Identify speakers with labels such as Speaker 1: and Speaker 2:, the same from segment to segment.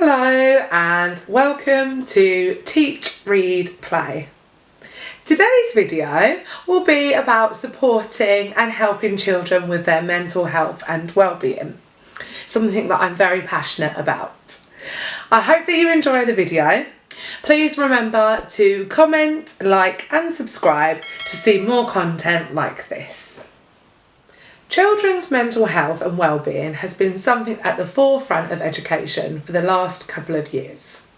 Speaker 1: Hello and welcome to Teach, Read, Play. Today's video will be about supporting and helping children with their mental health and well-being, something that I'm very passionate about. I hope that you enjoy the video. Please remember to comment, like and subscribe to see more content like this. Children's mental health and well-being has been something at the forefront of education for the last couple of years.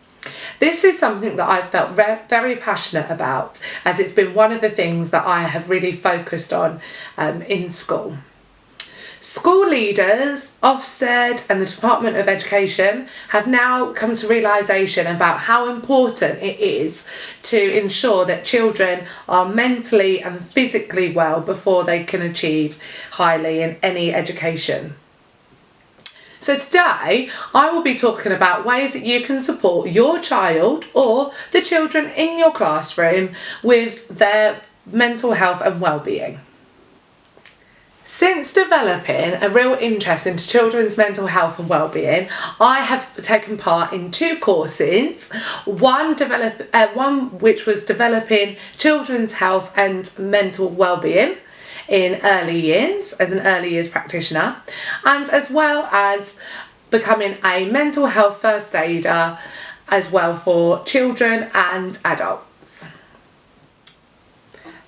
Speaker 1: This is something that I've felt very passionate about, as it's been one of the things that I have really focused on in school. School leaders, Ofsted and the Department of Education have now come to realisation about how important it is to ensure that children are mentally and physically well before they can achieve highly in any education. So today I will be talking about ways that you can support your child or the children in your classroom with their mental health and well-being. Since developing a real interest into children's mental health and well-being, I have taken part in two courses, one which was developing children's health and mental well-being in early years as an early years practitioner, and as well as becoming a mental health first aider as well for children and adults.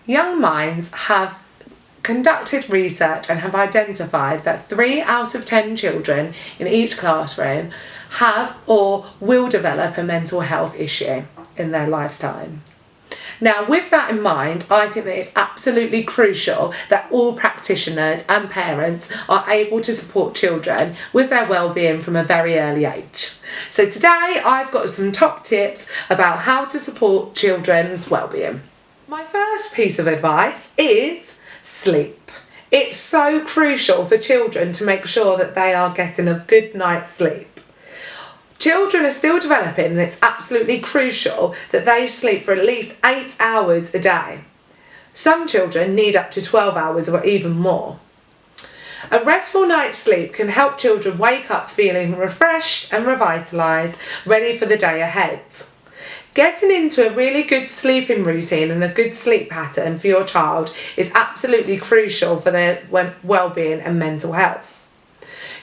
Speaker 1: Young Minds have conducted research and have identified that 3 out of 10 children in each classroom have or will develop a mental health issue in their lifetime. Now, with that in mind, I think that it's absolutely crucial that all practitioners and parents are able to support children with their well-being from a very early age. So today I've got some top tips about how to support children's well-being. My first piece of advice is sleep. It's so crucial for children to make sure that they are getting a good night's sleep. Children are still developing, and it's absolutely crucial that they sleep for at least 8 hours a day. Some children need up to 12 hours or even more. A restful night's sleep can help children wake up feeling refreshed and revitalised, ready for the day ahead. Getting into a really good sleeping routine and a good sleep pattern for your child is absolutely crucial for their well-being and mental health.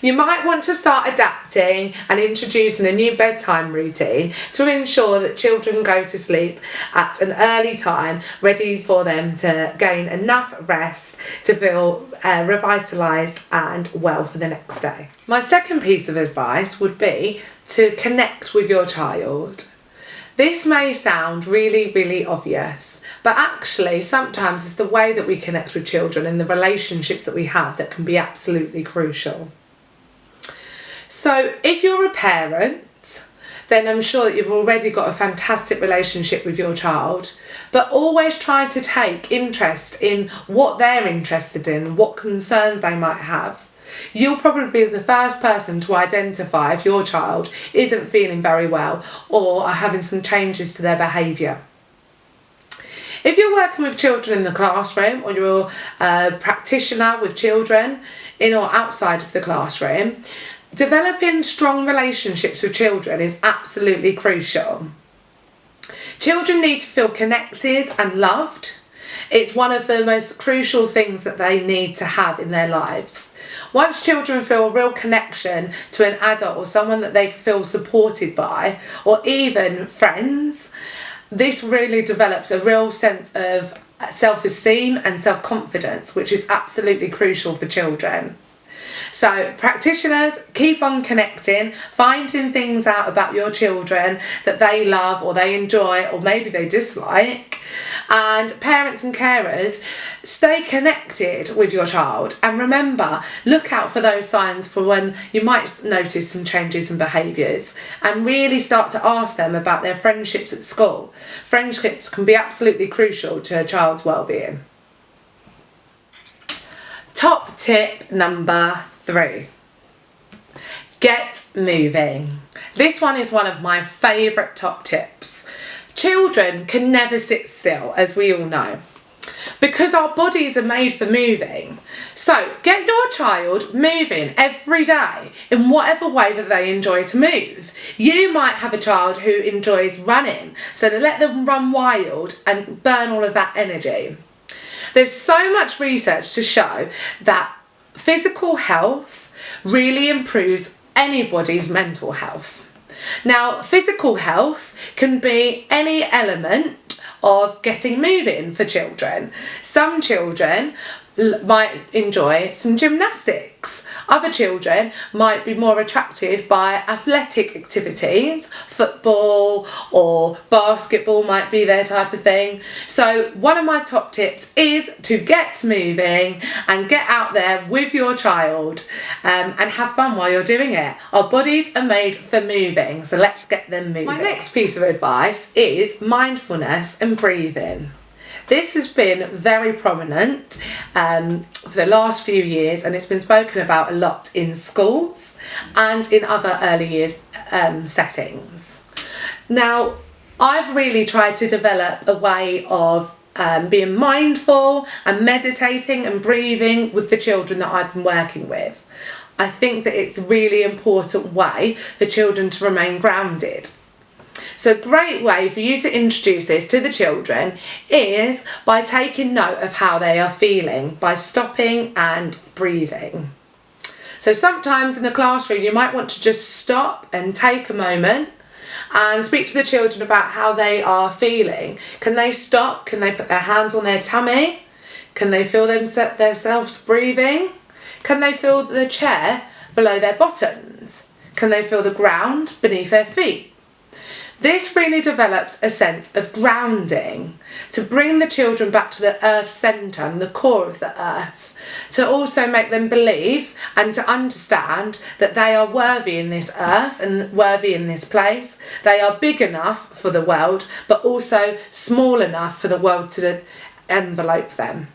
Speaker 1: You might want to start adapting and introducing a new bedtime routine to ensure that children go to sleep at an early time, ready for them to gain enough rest to feel revitalised and well for the next day. My second piece of advice would be to connect with your child. This may sound really obvious, but actually sometimes it's the way that we connect with children and the relationships that we have that can be absolutely crucial. So if you're a parent, then I'm sure that you've already got a fantastic relationship with your child, but always try to take interest in what they're interested in, what concerns they might have. You'll probably be the first person to identify if your child isn't feeling very well or are having some changes to their behaviour. If you're working with children in the classroom, or you're a practitioner with children in or outside of the classroom, developing strong relationships with children is absolutely crucial. Children need to feel connected and loved. It's one of the most crucial things that they need to have in their lives. Once children feel a real connection to an adult or someone that they feel supported by, or even friends, this really develops a real sense of self-esteem and self-confidence, which is absolutely crucial for children. So practitioners, keep on connecting, finding things out about your children that they love or they enjoy or maybe they dislike. And parents and carers, stay connected with your child, and remember, look out for those signs for when you might notice some changes in behaviours, and really start to ask them about their friendships at school. Friendships can be absolutely crucial to a child's well-being. Top tip number 3. Get moving. This one is one of my favourite top tips. Children can never sit still, as we all know. because our bodies are made for moving. So get your child moving every day in whatever way that they enjoy to move. You might have a child who enjoys running, so to let them run wild and burn all of that energy. There's so much research to show that physical health really improves anybody's mental health. Now, physical health can be any element of getting moving for children. Some children might enjoy some gymnastics. Other children might be more attracted by athletic activities. Football or basketball might be their type of thing. So one of my top tips is to get moving and get out there with your child and have fun while you're doing it. Our bodies are made for moving, so let's get them moving. My next piece of advice is mindfulness and breathing. This has been very prominent for the last few years, and it's been spoken about a lot in schools and in other early years settings. Now, I've really tried to develop a way of being mindful and meditating and breathing with the children that I've been working with. I think that it's a really important way for children to remain grounded. So a great way for you to introduce this to the children is by taking note of how they are feeling, by stopping and breathing. So sometimes in the classroom you might want to just stop and take a moment and speak to the children about how they are feeling. Can they stop? Can they put their hands on their tummy? Can they feel themselves breathing? Can they feel the chair below their bottoms? Can they feel the ground beneath their feet? This really develops a sense of grounding to bring the children back to the earth centre and the core of the earth, to also make them believe and to understand that they are worthy in this earth and worthy in this place. They are big enough for the world, but also small enough for the world to envelope them.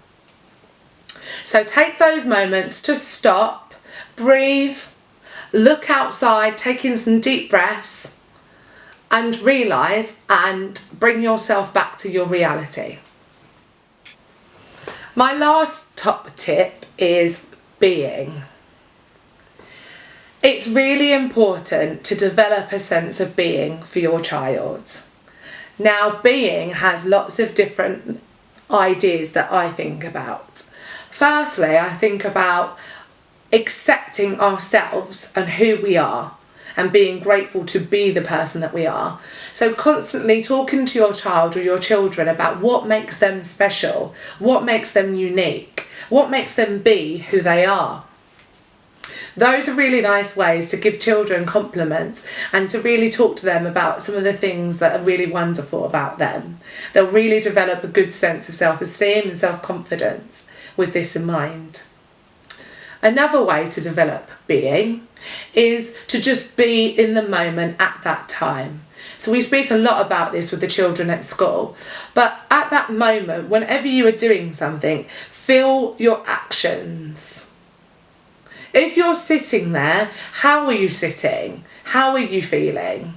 Speaker 1: So take those moments to stop, breathe, look outside, take in some deep breaths, and realise and bring yourself back to your reality. My last top tip is being. It's really important to develop a sense of being for your child. Now, being has lots of different ideas that I think about. Firstly, I think about accepting ourselves and who we are, and being grateful to be the person that we are. So constantly talking to your child or your children about what makes them special, what makes them unique, what makes them be who they are. Those are really nice ways to give children compliments and to really talk to them about some of the things that are really wonderful about them. They'll really develop a good sense of self-esteem and self-confidence with this in mind. Another way to develop being is to just be in the moment at that time. So we speak a lot about this with the children at school, but at that moment, whenever you are doing something, feel your actions. If you're sitting there, how are you sitting? How are you feeling?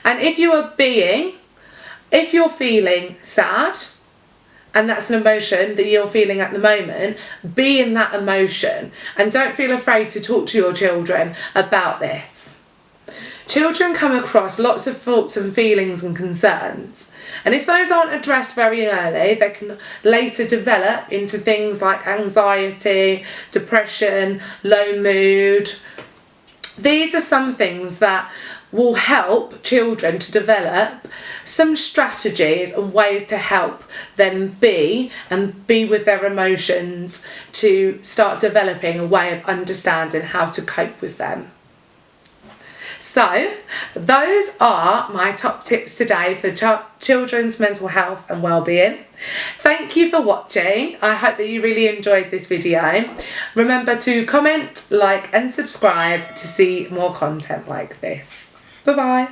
Speaker 1: And if you are being, if you're feeling sad, and that's an emotion that you're feeling at the moment, be in that emotion and don't feel afraid to talk to your children about this. Children come across lots of thoughts and feelings and concerns, and if those aren't addressed very early, they can later develop into things like anxiety, depression, low mood. These are some things that will help children to develop some strategies and ways to help them be with their emotions, to start developing a way of understanding how to cope with them. So those are my top tips today for children's mental health and well-being. Thank you for watching. I hope that you really enjoyed this video. Remember to comment, like and subscribe to see more content like this. Bye bye.